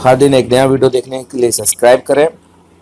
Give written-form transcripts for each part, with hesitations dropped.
हर दिन एक नया वीडियो देखने के लिए सब्सक्राइब करें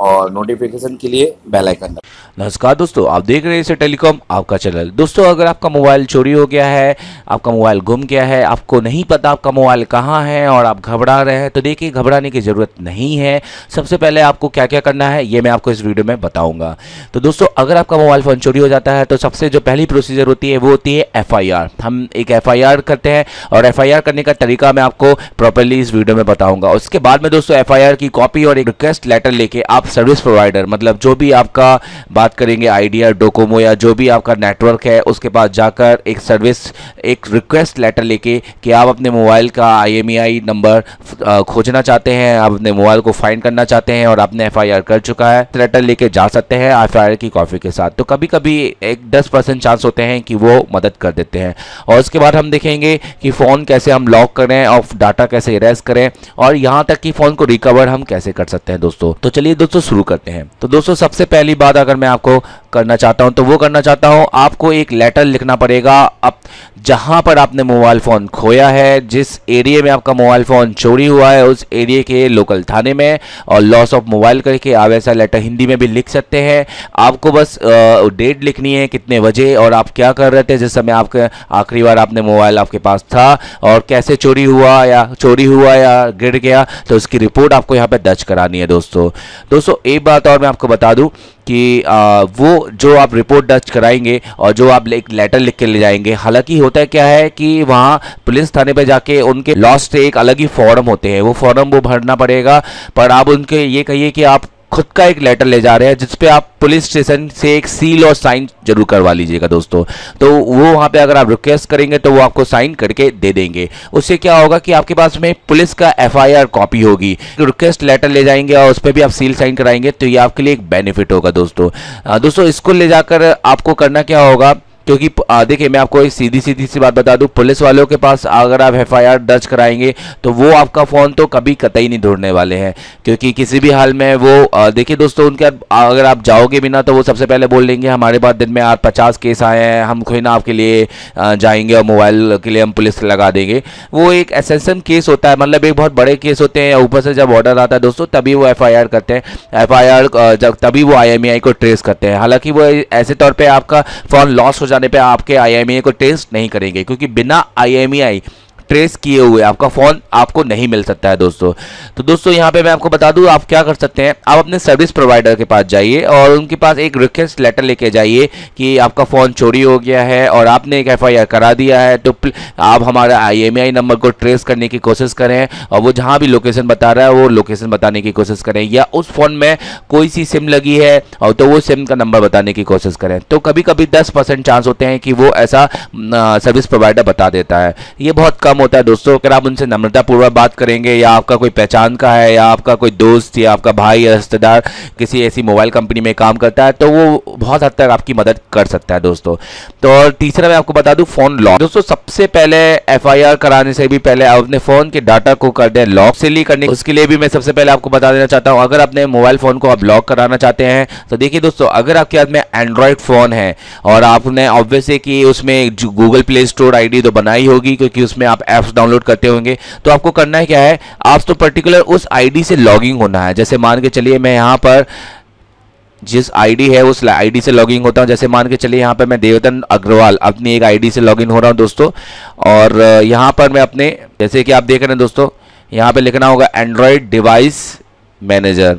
और नोटिफिकेशन के लिए बेल आइकन। नमस्कार दोस्तों, आप देख रहे हैं इसे टेलीकॉम आपका चैनल। दोस्तों, अगर आपका मोबाइल चोरी हो गया है, आपका मोबाइल गुम गया है, आपको नहीं पता आपका मोबाइल कहाँ है और आप घबरा रहे हैं, तो देखिए घबराने की ज़रूरत नहीं है। सबसे पहले आपको क्या क्या करना है ये मैं आपको इस वीडियो में बताऊंगा। तो दोस्तों, अगर आपका मोबाइल फ़ोन चोरी हो जाता है तो सबसे जो पहली प्रोसीजर होती है वो होती है FIR। हम एक FIR करते हैं और FIR करने का तरीका मैं आपको प्रॉपरली इस वीडियो में बताऊँगा। उसके बाद में दोस्तों FIR की कॉपी और एक रिक्वेस्ट लेटर लेके आप सर्विस प्रोवाइडर, मतलब जो भी आपका बात करेंगे आइडिया, डोकोमो या जो भी आपका नेटवर्क है, उसके पास जाकर एक रिक्वेस्ट लेटर लेके कि आप अपने मोबाइल का IMEI नंबर खोजना चाहते हैं, आप अपने मोबाइल को फाइंड करना चाहते हैं और आपने FIR कर चुका है, लेटर लेके जा सकते हैं FIR की कॉपी के साथ। तो कभी कभी एक 10% चांस होते हैं कि वो मदद कर देते हैं। और उसके बाद हम देखेंगे कि फ़ोन कैसे हम लॉक करें और डाटा कैसे इरेज करें और यहाँ तक कि फ़ोन को रिकवर हम कैसे कर सकते हैं दोस्तों। तो चलिए दोस्तों शुरू करते हैं। तो दोस्तों, सबसे पहली बात अगर मैं आपको करना चाहता हूं तो वो करना चाहता हूं, आपको एक लेटर लिखना पड़ेगा अब जहां पर आपने मोबाइल फ़ोन खोया है, जिस एरिया में आपका मोबाइल फ़ोन चोरी हुआ है, उस एरिया के लोकल थाने में, और लॉस ऑफ मोबाइल करके आप ऐसा लेटर हिंदी में भी लिख सकते हैं। आपको बस डेट लिखनी है, कितने बजे और आप क्या कर रहे थे जिस समय आपके आखिरी बार आपने मोबाइल आपके पास था, और कैसे चोरी हुआ या गिर गया, तो उसकी रिपोर्ट आपको यहाँ पे दर्ज करानी है दोस्तों। एक बात और मैं आपको बता दूं कि वो जो आप रिपोर्ट दर्ज कराएंगे और जो आप एक लेटर लिख के ले जाएंगे, हालांकि होता क्या है कि वहाँ पुलिस थाने पे जाके उनके लॉस्ट एक अलग ही फॉर्म होते हैं, वो फॉर्म वो भरना पड़ेगा। पर आप उनके ये कहिए कि आप खुद का एक लेटर ले जा रहे हैं जिसपे आप पुलिस स्टेशन से एक सील और साइन जरूर करवा लीजिएगा दोस्तों। तो वो वहाँ पे अगर आप रिक्वेस्ट करेंगे तो वो आपको साइन करके दे देंगे। उससे क्या होगा कि आपके पास में पुलिस का FIR कॉपी होगी, रिक्वेस्ट लेटर ले जाएंगे और उस पर भी आप सील साइन कराएंगे, तो ये आपके लिए एक बेनिफिट होगा दोस्तों। इसको ले जाकर आपको करना क्या होगा, क्योंकि देखिए मैं आपको एक सीधी सी बात बता दूं, पुलिस वालों के पास अगर आप FIR दर्ज कराएंगे तो वो आपका फ़ोन तो कभी कतई नहीं ढूंढने वाले हैं, क्योंकि किसी भी हाल में वो देखिए दोस्तों, उनके अगर आप जाओगे भी ना तो वो सबसे पहले बोल देंगे हमारे पास दिन में 50 केस आए हैं, हम कोई ना आपके लिए जाएंगे और मोबाइल के लिए हम पुलिस लगा देंगे। वो एक एसेंशन केस होता है, मतलब एक बहुत बड़े केस होते हैं, ऊपर से जब ऑर्डर आता है दोस्तों तभी वो FIR करते हैं। FIR जब तभी वो IMEI को ट्रेस करते हैं। हालांकि वो ऐसे तौर पर आपका फ़ोन लॉस हो जाने पे आपके IMEI को ट्रेस नहीं करेंगे, क्योंकि बिना IMEI ट्रेस किए हुए आपका फ़ोन आपको नहीं मिल सकता है दोस्तों। तो दोस्तों यहाँ पे मैं आपको बता दूँ आप क्या कर सकते हैं, आप अपने सर्विस प्रोवाइडर के पास जाइए और उनके पास एक रिक्वेस्ट लेटर लेके जाइए कि आपका फ़ोन चोरी हो गया है और आपने एक FIR करा दिया है, तो आप हमारे IMEI नंबर को ट्रेस करने की कोशिश करें और वो जहाँ भी लोकेशन बता रहा है वो लोकेशन बताने की कोशिश करें, या उस फ़ोन में कोई सी सिम लगी है और तो वो सिम का नंबर बताने की कोशिश करें। तो कभी कभी 10% चांस होते हैं कि वो ऐसा सर्विस प्रोवाइडर बता देता है, ये बहुत कम होता है दोस्तों। अगर आप उनसे नम्रतापूर्वक बात करेंगे, या आपका कोई पहचान का है, या आपका कोई दोस्त या आपका भाई या रिश्तेदार किसी ऐसी मोबाइल कंपनी में काम करता है, तो वो बहुत हद तक आपकी मदद कर सकता है दोस्तों। तो और तीसरा मैं आपको बता दूं, फोन लॉक। दोस्तों सबसे पहले FIR कराने से भी पहले आप अपने फोन के डाटा को कर दें लॉक। सिली करने उसके लिए भी मैं सबसे पहले आपको बता देना चाहता हूं, अगर अपने मोबाइल फोन को आप लॉक कराना चाहते हैं तो देखिए दोस्तों, अगर आपके हाथ में एंड्रॉयड फोन है और आपने ऑब्वियसली कि उसमें गूगल प्ले स्टोर ID तो बनाई होगी, क्योंकि उसमें आप ऐप्स डाउनलोड करते होंगे, तो आपको करना है क्या है, आप तो पर्टिकुलर उस ID से लॉगिंग होना है। जैसे मान के चलिए मैं यहाँ पर जिस ID है उस ID से लॉगिन होता हूँ, जैसे मान के चलिए यहाँ पर मैं देवदन अग्रवाल अपनी एक ID से लॉगिन हो रहा हूँ दोस्तों, और यहाँ पर मैं अपने, जैसे कि आप देख रहे हैं दोस्तों, यहाँ पे लिखना होगा एंड्रॉयड डिवाइस मैनेजर।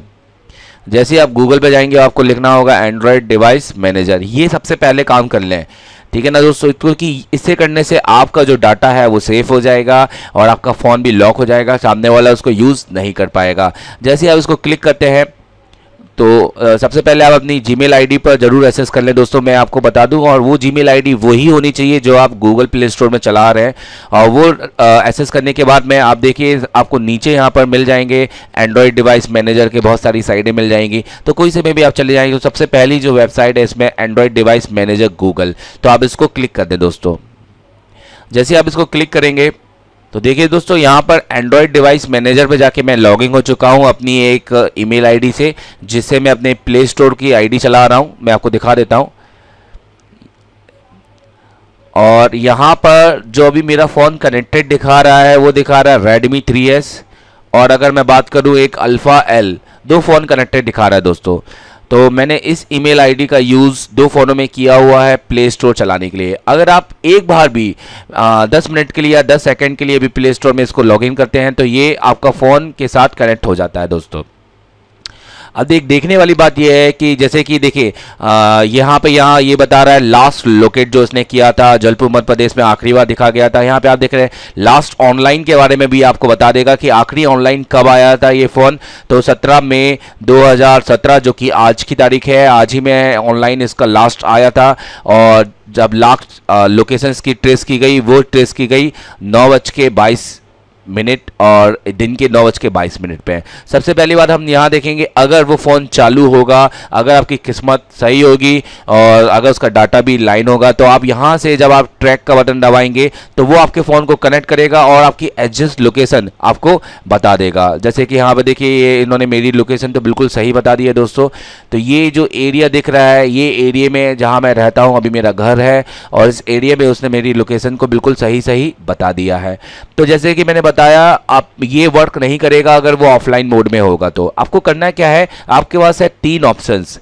जैसे आप गूगल पे जाएंगे आपको लिखना होगा एंड्रॉयड डिवाइस मैनेजर, ये सबसे पहले काम कर लें, ठीक है ना दोस्तों, क्योंकि इससे करने से आपका जो डाटा है वो सेफ हो जाएगा और आपका फ़ोन भी लॉक हो जाएगा, सामने वाला उसको यूज़ नहीं कर पाएगा। जैसे आप इसको क्लिक करते हैं तो सबसे पहले आप अपनी जीमेल आईडी पर जरूर एक्सेस कर लें दोस्तों, मैं आपको बता दूं, और वो जीमेल आईडी वही होनी चाहिए जो आप गूगल प्ले स्टोर में चला रहे हैं। और वो एक्सेस करने के बाद में आप देखिए आपको नीचे यहाँ पर मिल जाएंगे एंड्रॉयड डिवाइस मैनेजर के बहुत सारी साइटें मिल जाएंगी, तो कोई से में भी आप चले जाएंगे। तो सबसे पहली जो वेबसाइट है इसमें एंड्रॉयड डिवाइस मैनेजर गूगल, तो आप इसको क्लिक कर दें दोस्तों। जैसे आप इसको क्लिक करेंगे तो देखिए दोस्तों, यहाँ पर एंड्रॉयड डिवाइस मैनेजर पे जाके मैं लॉगिन हो चुका हूँ अपनी एक ईमेल आईडी से, जिससे मैं अपने प्ले स्टोर की आईडी चला रहा हूँ। मैं आपको दिखा देता हूँ, और यहाँ पर जो अभी मेरा फ़ोन कनेक्टेड दिखा रहा है वो दिखा रहा है Redmi 3S, और अगर मैं बात करूं एक अल्फ़ा एल, दो फ़ोन कनेक्टेड दिखा रहा है दोस्तों। तो मैंने इस ईमेल आईडी का यूज़ दो फ़ोनों में किया हुआ है प्ले स्टोर चलाने के लिए। अगर आप एक बार भी 10 मिनट के लिए या 10 सेकंड के लिए भी प्ले स्टोर में इसको लॉगिन करते हैं तो ये आपका फ़ोन के साथ कनेक्ट हो जाता है दोस्तों। अब देखने वाली बात यह है कि जैसे कि देखिए यहाँ ये बता रहा है लास्ट लोकेट जो इसने किया था जलपुर मध्य प्रदेश में आखिरी बार दिखा गया था। यहाँ पे आप देख रहे हैं लास्ट ऑनलाइन के बारे में भी आपको बता देगा कि आखिरी ऑनलाइन कब आया था ये फ़ोन। तो 17 मई 2017 जो कि आज की तारीख है, आज ही में ऑनलाइन इसका लास्ट आया था। और जब लास्ट लोकेशंस की ट्रेस की गई वो ट्रेस की गई 9:22 और दिन के 9:22 पे। सबसे पहली बात हम यहाँ देखेंगे, अगर वो फ़ोन चालू होगा, अगर आपकी किस्मत सही होगी और अगर उसका डाटा भी लाइन होगा तो आप यहाँ से जब आप ट्रैक का बटन दबाएंगे तो वो आपके फ़ोन को कनेक्ट करेगा और आपकी एडजस्ट लोकेशन आपको बता देगा। जैसे कि यहाँ पे देखिए ये इन्होंने मेरी लोकेशन तो बिल्कुल सही बता दी है दोस्तों। तो ये जो एरिया दिख रहा है ये एरिया में जहाँ मैं रहता हूँ, अभी मेरा घर है और इस एरिया में उसने मेरी लोकेशन को बिल्कुल सही बता दिया है। तो जैसे कि मैंने बताया, आप ये वर्क नहीं करेगा अगर वो ऑफलाइन मोड में होगा। तो आपको करना क्या है, आपके पास है 3 ऑप्शंस।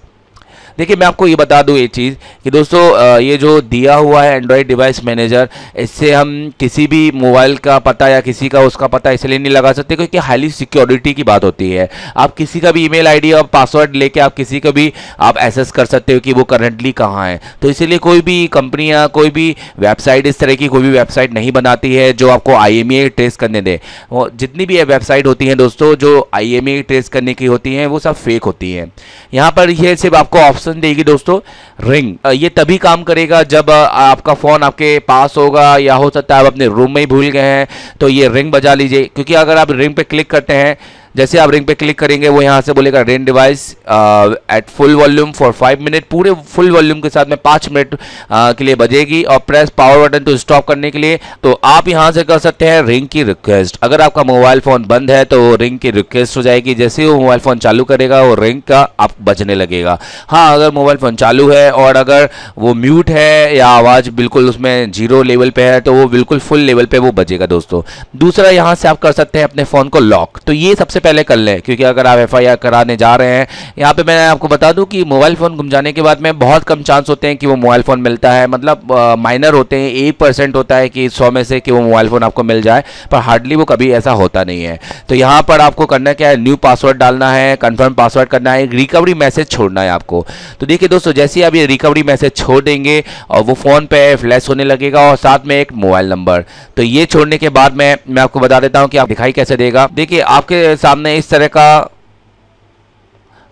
देखिए मैं आपको ये बता दूं एक चीज़ कि दोस्तों ये जो दिया हुआ है एंड्रॉयड डिवाइस मैनेजर, इससे हम किसी भी मोबाइल का पता या किसी का उसका पता इसलिए नहीं लगा सकते क्योंकि हाईली सिक्योरिटी की बात होती है। आप किसी का भी ईमेल आईडी और पासवर्ड लेके आप किसी का भी आप एक्सेस कर सकते हो कि वो करंटली कहाँ है। तो इसीलिए कोई भी कंपनियाँ, कोई भी वेबसाइट इस तरह की कोई भी वेबसाइट नहीं बनाती है जो आपको IMEI ट्रेस करने दे। जितनी भी वेबसाइट होती हैं दोस्तों जो IMEI ट्रेस करने की होती हैं वो सब फेक होती हैं। यहाँ पर ये सिर्फ आपको ऑप्शन देगी दोस्तों रिंग। ये तभी काम करेगा जब आपका फ़ोन आपके पास होगा या हो सकता है आप अपने रूम में ही भूल गए हैं तो ये रिंग बजा लीजिए। क्योंकि अगर आप रिंग पे क्लिक करते हैं, जैसे आप रिंग पे क्लिक करेंगे वो यहाँ से बोलेगा ring device at full volume for 5 minute. पूरे फुल वॉल्यूम के साथ में 5 मिनट के लिए बजेगी और प्रेस पावर बटन तो स्टॉप करने के लिए। तो आप यहाँ से कर सकते हैं रिंग की रिक्वेस्ट। अगर आपका मोबाइल फ़ोन बंद है तो रिंग की रिक्वेस्ट हो जाएगी, जैसे ही वो मोबाइल फ़ोन चालू करेगा वो रिंग का आप बजने लगेगा। हाँ, अगर मोबाइल फ़ोन चालू है और अगर वो म्यूट है या आवाज़ बिल्कुल उसमें 0 लेवल पे है तो वो बिल्कुल फुल लेवल पे वो बजेगा दोस्तों। दूसरा, यहाँ से आप कर सकते हैं अपने फ़ोन को लॉक। तो ये सबसे पहले कर लें क्योंकि अगर आप FIR कराने जा रहे हैं, यहाँ पे मैं आपको बता दूं कि मोबाइल फ़ोन गुम जाने के बाद में बहुत कम चांस होते हैं कि वो मोबाइल फ़ोन मिलता है। मतलब माइनर होते हैं, 1% होता है कि 100 में से कि वो मोबाइल फ़ोन आपको मिल जाए, पर हार्डली वो कभी ऐसा होता नहीं है। तो यहाँ पर आपको करना क्या है, न्यू पासवर्ड डालना है, कन्फर्म पासवर्ड करना है, रिकवरी मैसेज छोड़ना है आपको। तो देखिए दोस्तों, जैसे ही आप ये रिकवरी मैसेज छोड़ देंगे और वो फ़ोन पे फ्लैश होने लगेगा और साथ में एक मोबाइल नंबर। तो ये छोड़ने के बाद मैं आपको बता देता हूँ कि आप दिखाई कैसे देगा। देखिए आपके सामने इस तरह का,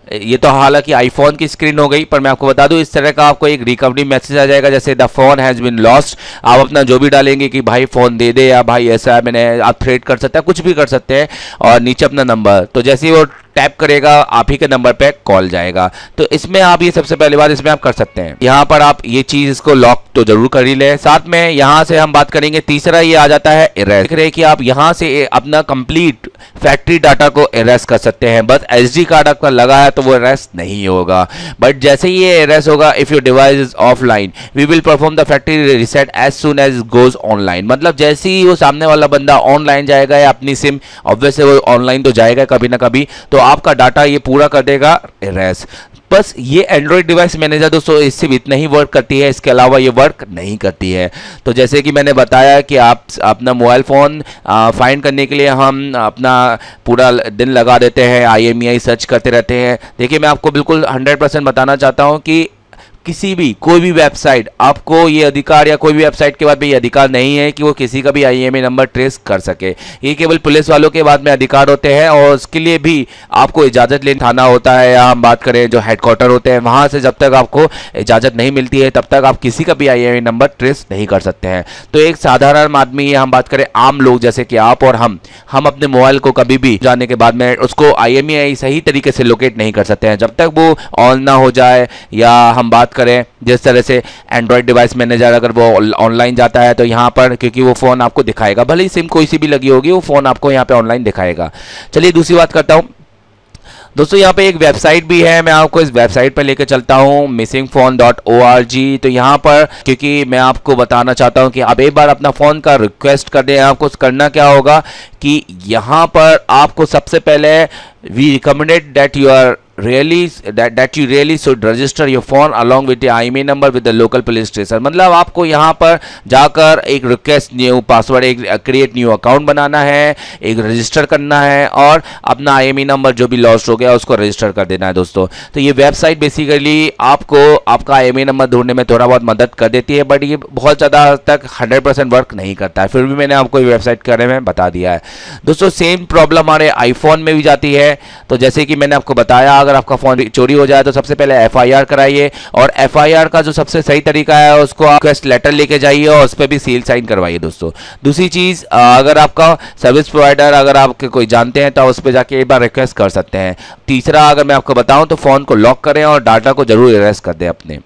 ये तो हालांकि आईफोन की स्क्रीन हो गई, पर मैं आपको बता दूं इस तरह का आपको एक रिकवरी मैसेज आ जाएगा जैसे the phone has been lost. आप अपना जो भी डालेंगे कि भाई फ़ोन दे दे या भाई ऐसा है मैंने, आप थ्रेड कर सकते हैं, कुछ भी कर सकते हैं, और नीचे अपना नंबर। तो जैसे ही वो टैप करेगा आप ही के नंबर पे कॉल जाएगा। तो इसमें आप ये सबसे पहली बात इसमें आप कर सकते हैं। यहाँ पर आप ये चीज़ इसको लॉक तो जरूर कर ही लें। साथ में यहाँ से हम बात करेंगे, तीसरा ये आ जाता है इरेज। देख रहे हैं कि आप यहाँ से अपना कंप्लीट फैक्ट्री डाटा को इरेज कर सकते हैं। बस SD कार्ड आपका लगा है तो वो इरेज नहीं होगा, बट जैसे ही ये इरेज होगा, if your device is offline we will perform the factory reset as soon as goes online. मतलब जैसे ही वो सामने वाला बंदा ऑनलाइन जाएगा या अपनी सिम, ऑब्वियसली वो ऑनलाइन तो जाएगा कभी ना कभी, तो आपका डाटा ये पूरा कर देगा इरेज। बस ये एंड्रॉयड डिवाइस मैनेजर दोस्तों इससे इतना ही वर्क करती है, इसके अलावा ये वर्क नहीं करती है। तो जैसे कि मैंने बताया कि आप अपना मोबाइल फ़ोन फाइंड करने के लिए हम अपना पूरा दिन लगा देते हैं, IMEI सर्च करते रहते हैं। देखिए मैं आपको बिल्कुल 100% बताना चाहता हूँ कि किसी भी कोई भी वेबसाइट आपको ये अधिकार, या कोई भी वेबसाइट के बाद में ये अधिकार नहीं है कि वो किसी का भी IMEI नंबर ट्रेस कर सके। ये केवल पुलिस वालों के बाद में अधिकार होते हैं और उसके लिए भी आपको इजाज़त लेना थाना होता है, या हम बात करें जो हेडक्वार्टर होते हैं वहाँ से जब तक आपको इजाज़त नहीं मिलती है तब तक आप किसी का भी IMEI नंबर ट्रेस नहीं कर सकते हैं। तो एक साधारण आदमी, या हम बात करें आम लोग जैसे कि आप और हम अपने मोबाइल को कभी भी जाने के बाद में उसको IMEI सही तरीके से लोकेट नहीं कर सकते हैं जब तक वो ऑन ना हो जाए। या हम बात करें जिस तरह से एंड्रॉयड डिवाइस मैनेजर अगर वो ऑनलाइन जाता है तो यहाँ पर, क्योंकि वो फ़ोन आपको दिखाएगा, भले ही सिम कोई सी भी लगी होगी वो फ़ोन आपको यहाँ पे ऑनलाइन दिखाएगा। चलिए दूसरी बात करता हूँ। दोस्तों यहाँ पे एक वेबसाइट भी है, मैं आपको इस वेबसाइट पर लेकर चलता हूँ missingphone.org। तो यहाँ पर क्योंकि मैं आपको बताना चाहता हूँ कि आप एक बार अपना फ़ोन का रिक्वेस्ट कर दें। आपको करना क्या होगा कि यहाँ पर आपको सबसे पहले we recommended that you really should register your phone along with your IMEI number with the local police station। मतलब आपको यहाँ पर जाकर एक रिक्वेस्ट न्यू पासवर्ड, एक क्रिएट न्यू अकाउंट बनाना है, एक रजिस्टर करना है और अपना IMEI नंबर जो भी लॉस्ट हो गया उसको रजिस्टर कर देना है दोस्तों। तो ये वेबसाइट बेसिकली आपको आपका IMEI नंबर ढूंढने में थोड़ा बहुत मदद कर देती है, बट ये बहुत ज़्यादा तक 100% वर्क नहीं करता है। फिर भी मैंने आपको ये वेबसाइट के बारे में बता दिया है दोस्तों। सेम प्रॉब्लम हमारे आईफोन में भी जाती है। तो जैसे कि मैंने आपको बताया, अगर आपका फ़ोन चोरी हो जाए तो सबसे पहले FIR कराइए, और FIR का जो सबसे सही तरीका है उसको आप रिक्वेस्ट लेटर लेके जाइए और उस पर भी सील साइन करवाइए दोस्तों। दूसरी चीज़, अगर आपका सर्विस प्रोवाइडर अगर आपके कोई जानते हैं तो उस पर जाके एक बार रिक्वेस्ट कर सकते हैं। तीसरा, अगर मैं आपको बताऊं तो फ़ोन को लॉक करें और डाटा को जरूर इरेज कर दें अपने।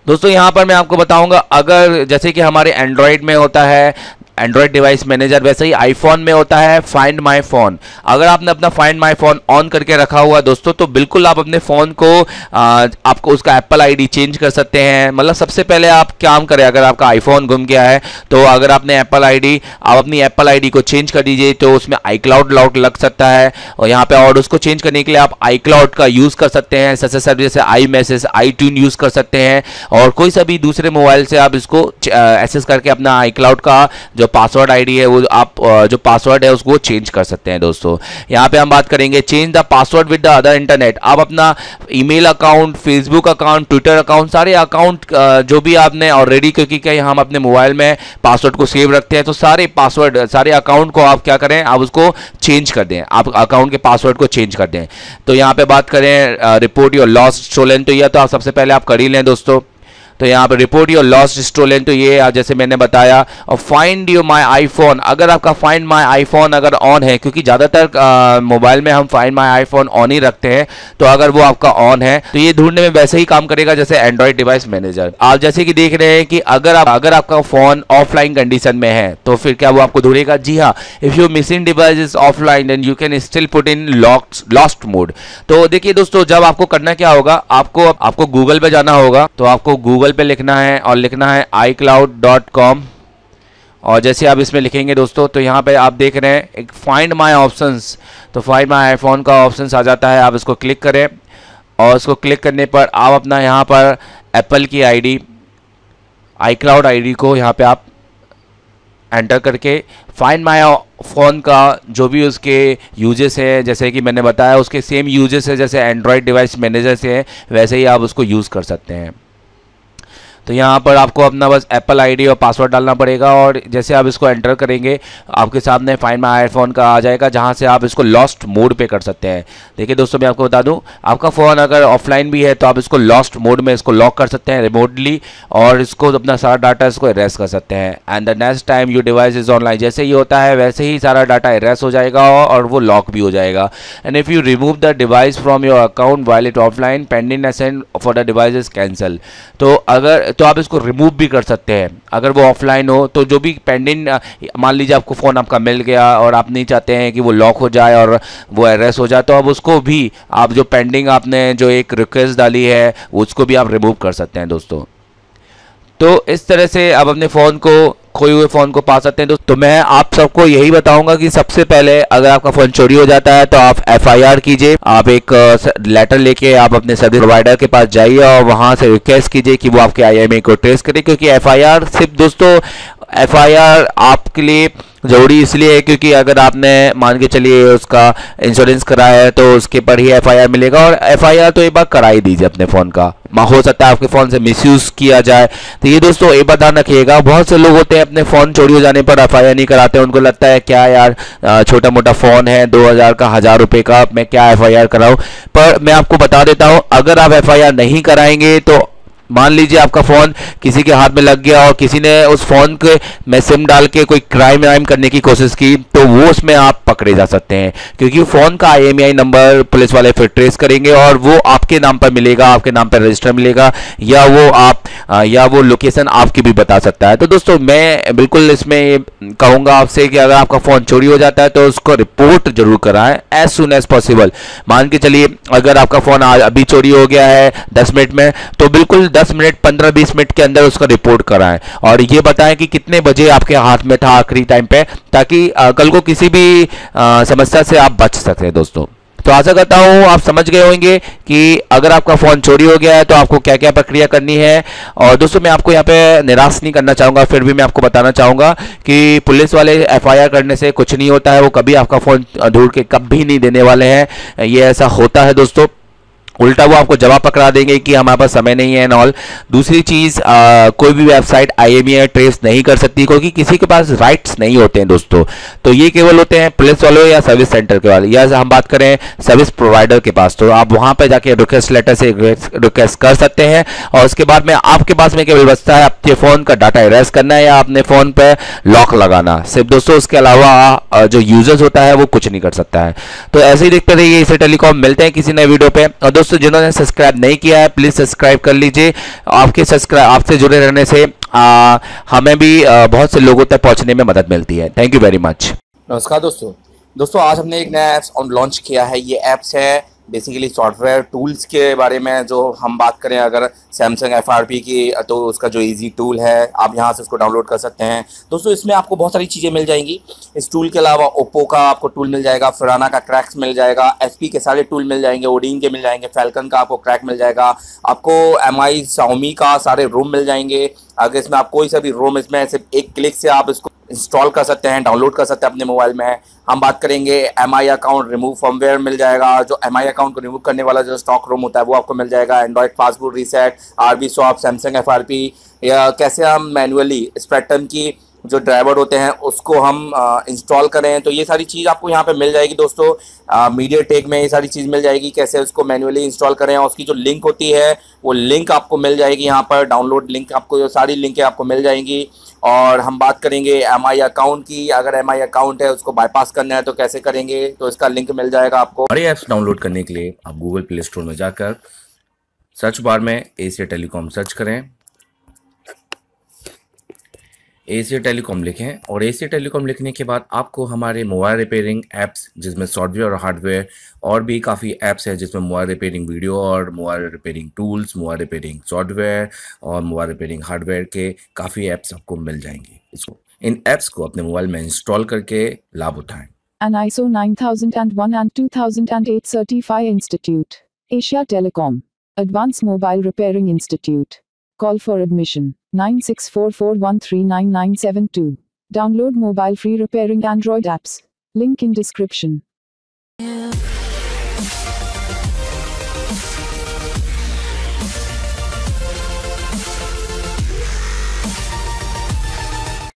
दोस्तों यहाँ पर मैं आपको बताऊंगा, अगर जैसे कि हमारे एंड्रॉयड में होता है एंड्रॉयड डिवाइस मैनेजर, वैसे ही आईफोन में होता है फाइंड माय फ़ोन। अगर आपने अपना फाइंड माय फ़ोन ऑन करके रखा हुआ है दोस्तों, तो बिल्कुल आप अपने फ़ोन को आपको उसका एप्पल आईडी चेंज कर सकते हैं। मतलब सबसे पहले आप काम करें, अगर आपका आईफोन गुम गया है तो अगर आपने एप्पल आईडी, आप अपनी एप्पल आईडी को चेंज कर दीजिए, तो उसमें iCloud लॉक लग सकता है। और यहाँ पे और उसको चेंज करने के लिए आप iCloud का यूज़ कर सकते हैं, जैसे iMessage, iTunes यूज़ कर सकते हैं, और कोई सा भी दूसरे मोबाइल से आप इसको एक्सेस करके अपना iCloud का जो पासवर्ड आईडी है वो आप जो पासवर्ड है उसको चेंज कर सकते हैं दोस्तों। यहाँ पे हम बात करेंगे change the password with the other internet. आप अपना email account, Facebook account, Twitter account, सारे अकाउंट जो भी आपने ऑलरेडी, क्योंकि क्या हम अपने मोबाइल में पासवर्ड को सेव रखते हैं, तो सारे पासवर्ड, सारे अकाउंट को आप क्या करें, आप उसको चेंज कर दें, आप अकाउंट के पासवर्ड को चेंज कर दें। तो यहाँ पे बात करें रिपोर्ट योर लॉस्ट स्टोलन, तो यह तो आप सबसे पहले आप कर ही लें दोस्तों। तो यहाँ पर रिपोर्ट योर लॉस्ट स्टोलन, तो ये जैसे मैंने बताया। और फाइंड योर माय आईफोन, अगर आपका फाइंड माय आईफोन अगर ऑन है, क्योंकि ज़्यादातर मोबाइल में हम फाइंड माय आईफोन ऑन ही रखते हैं, तो अगर वो आपका ऑन है तो ये ढूंढने में वैसे ही काम करेगा जैसे एंड्रॉयड डिवाइस मैनेजर। आप जैसे कि देख रहे हैं कि अगर आपका फ़ोन ऑफलाइन कंडीशन में है तो फिर क्या वो आपको ढूंढेगा? जी हाँ, if your missing device is offline then you can still put in lost mode. तो देखिए दोस्तों, जब आपको करना क्या होगा, आपको गूगल पे जाना होगा। तो आपको गूगल पे लिखना है और लिखना है iCloud.com, और जैसे आप इसमें लिखेंगे दोस्तों तो यहाँ पे आप देख रहे हैं एक फाइंड माय ऑप्शंस, तो फाइंड माय आईफोन का ऑप्शंस आ जाता है। आप इसको क्लिक करें और इसको क्लिक करने पर आप अपना यहाँ पर एप्पल की आईडी, iCloud आईडी को यहाँ पे आप एंटर करके फाइंड माय फ़ोन का जो भी उसके यूजेस है, जैसे कि मैंने बताया उसके सेम यूजेस है जैसे एंड्रॉयड डिवाइस मैनेजर से है, वैसे ही आप उसको यूज़ कर सकते हैं। तो यहाँ पर आपको अपना बस एप्पल आईडी और पासवर्ड डालना पड़ेगा, और जैसे आप इसको एंटर करेंगे आपके सामने फाइंड माय आईफोन का आ जाएगा, जहाँ से आप इसको लॉस्ट मोड पे कर सकते हैं। देखिए दोस्तों, मैं आपको बता दूँ, आपका फ़ोन अगर ऑफलाइन भी है तो आप इसको लॉस्ट मोड में इसको लॉक कर सकते हैं रिमोटली, और इसको अपना सारा डाटा इसको इरेज कर सकते हैं। And the next time your device is online, जैसे ही होता है वैसे ही सारा डाटा इरेज हो जाएगा और वो लॉक भी हो जाएगा। And if you remove the device from your account while it offline pending ascend for the device is cancel, तो आप इसको रिमूव भी कर सकते हैं अगर वो ऑफलाइन हो। तो जो भी पेंडिंग, मान लीजिए आपको फ़ोन आपका मिल गया और आप नहीं चाहते हैं कि वो लॉक हो जाए और वो एरेस्ट हो जाए, तो अब उसको भी आप जो पेंडिंग आपने जो एक रिक्वेस्ट डाली है उसको भी आप रिमूव कर सकते हैं दोस्तों। तो इस तरह से आप अपने फ़ोन को, खोए हुए फ़ोन को पा सकते हैं। तो मैं आप सबको यही बताऊंगा कि सबसे पहले अगर आपका फ़ोन चोरी हो जाता है तो आप FIR कीजिए। आप एक लेटर लेके आप अपने सर्विस प्रोवाइडर के पास जाइए और वहां से रिक्वेस्ट कीजिए कि वो आपके IMEI को ट्रेस करे, क्योंकि FIR सिर्फ दोस्तों FIR आपके लिए ज़रूरी इसलिए है क्योंकि अगर आपने मान के चलिए उसका इंश्योरेंस कराया है तो उसके पर ही FIR मिलेगा, और FIR तो एक बार करा ही दीजिए अपने फ़ोन का, हो सकता है आपके फ़ोन से मिसयूज़ किया जाए। तो ये दोस्तों एक बात ध्यान रखिएगा, बहुत से लोग होते हैं अपने फ़ोन चोरी हो जाने पर FIR नहीं कराते, उनको लगता है क्या यार छोटा मोटा फ़ोन है 2000 का 1000 रुपये का, मैं क्या FIR कराऊँ। पर मैं आपको बता देता हूँ, अगर आप FIR नहीं कराएंगे तो मान लीजिए आपका फ़ोन किसी के हाथ में लग गया और किसी ने उस फ़ोन के में सिम डाल के कोई क्राइम वाइम करने की कोशिश की, तो वो उसमें आप पकड़े जा सकते हैं, क्योंकि फ़ोन का IMEI नंबर पुलिस वाले फिर ट्रेस करेंगे और वो आपके नाम पर मिलेगा, आपके नाम पर रजिस्टर मिलेगा, या वो लोकेशन आपकी भी बता सकता है। तो दोस्तों मैं बिल्कुल इसमें कहूँगा आपसे कि अगर आपका फ़ोन चोरी हो जाता है तो उसको रिपोर्ट जरूर कराएं एज सुन एज पॉसिबल। मान के चलिए अगर आपका फ़ोन आज अभी चोरी हो गया है 10 मिनट में, तो बिल्कुल 10 मिनट 15-20 मिनट के अंदर उसका रिपोर्ट कराएं और ये बताएं कि कितने बजे आपके हाथ में था आखिरी टाइम पे, ताकि कल को किसी भी समस्या से आप बच सकें दोस्तों। तो आशा करता हूँ आप समझ गए होंगे कि अगर आपका फ़ोन चोरी हो गया है तो आपको क्या क्या प्रक्रिया करनी है। और दोस्तों मैं आपको यहाँ पे निराश नहीं करना चाहूँगा, फिर भी मैं आपको बताना चाहूँगा कि पुलिस वाले FIR करने से कुछ नहीं होता है, वो कभी आपका फ़ोन ढूंढ के कभी नहीं देने वाले हैं। ये ऐसा होता है दोस्तों, उल्टा वो आपको जवाब पकड़ा देंगे कि हमारे पास समय नहीं है एंड ऑल। दूसरी चीज़, कोई भी वेबसाइट IMEI ट्रेस नहीं कर सकती, क्योंकि किसी के पास राइट्स नहीं होते हैं दोस्तों। तो ये केवल होते हैं पुलिस वालों या सर्विस सेंटर के वाले, या हम बात करें सर्विस प्रोवाइडर के पास, तो आप वहाँ पर जाके रिक्वेस्ट लेटर से रिक्वेस्ट कर सकते हैं और उसके बाद में आपके पास में केवल बचता है आपके फ़ोन का डाटा इरेज करना है या अपने फ़ोन पर लॉक लगाना सिर्फ दोस्तों। उसके अलावा जो यूजर्स होता है वो कुछ नहीं कर सकता है। तो ऐसे ही देखते रहिए एशिया टेलीकॉम, मिलते हैं किसी नए वीडियो पे। और दोस्तों जिन्होंने सब्सक्राइब नहीं किया है प्लीज सब्सक्राइब कर लीजिए, आपसे जुड़े रहने से हमें भी बहुत से लोगों तक पहुंचने में मदद मिलती है। Thank you very much. नमस्कार दोस्तों आज हमने एक नया ऐप्स लॉन्च किया है। ये ऐप्स है बेसिकली सॉफ्टवेयर टूल्स के बारे में। जो हम बात करें अगर सैमसंग FRP की, तो उसका जो इजी टूल है आप यहाँ से उसको डाउनलोड कर सकते हैं दोस्तों। इसमें आपको बहुत सारी चीज़ें मिल जाएंगी। इस टूल के अलावा ओप्पो का आपको टूल मिल जाएगा, फिराना का क्रैक्स मिल जाएगा, HP के सारे टूल मिल जाएंगे, ओडिन के मिल जाएंगे, फैल्कन का आपको क्रैक मिल जाएगा, आपको MI Xiaomi का सारे रोम मिल जाएंगे। अगर इसमें आप कोई सा भी रोम इसमें सिर्फ एक क्लिक से आप इसको इंस्टॉल कर सकते हैं, डाउनलोड कर सकते हैं अपने मोबाइल में। हम बात करेंगे MI अकाउंट रिमूव फर्मवेयर मिल जाएगा, जो MI अकाउंट को रिमूव करने वाला जो स्टॉक रोम होता है वो आपको मिल जाएगा। Android fastboot reset, RB swap, Samsung FRP, या कैसे हम मैनुअली स्पेक्ट्रम की जो ड्राइवर होते हैं उसको हम इंस्टॉल करें, तो ये सारी चीज़ आपको यहाँ पे मिल जाएगी दोस्तों। MediaTek में ये सारी चीज़ मिल जाएगी, कैसे उसको मैनुअली इंस्टॉल करें, और उसकी जो लिंक होती है वो लिंक आपको मिल जाएगी यहाँ पर, डाउनलोड लिंक आपको, जो सारी लिंकें आपको मिल जाएंगी। और हम बात करेंगे MI अकाउंट की, अगर MI अकाउंट है उसको बाईपास करना है तो कैसे करेंगे, तो इसका लिंक मिल जाएगा आपको। हमारे ऐप्स डाउनलोड करने के लिए आप गूगल प्ले स्टोर में जाकर सर्च बार में एशिया टेलीकॉम सर्च करें, एशिया टेलीकॉम लिखें और एशिया टेलीकॉम लिखने के बाद आपको हमारे मोबाइल रिपेयरिंग ऐप्स, जिसमें सॉफ्टवेयर और हार्डवेयर और भी काफ़ी ऐप्स हैं, जिसमें मोबाइल रिपेयरिंग वीडियो और mobile repairing tools, mobile repairing software और मोबाइल रिपेयरिंग हार्डवेयर के काफ़ी ऐप्स आपको मिल जाएंगे। इसको इन ऐप्स को अपने मोबाइल में इंस्टॉल करके लाभ उठाएं। An ISO 9001 and 2008 certified institute. Asia Telecom. Advanced Mobile Repairing Institute. Call for admission 9644139972. Download mobile free repairing Android apps. Link in description.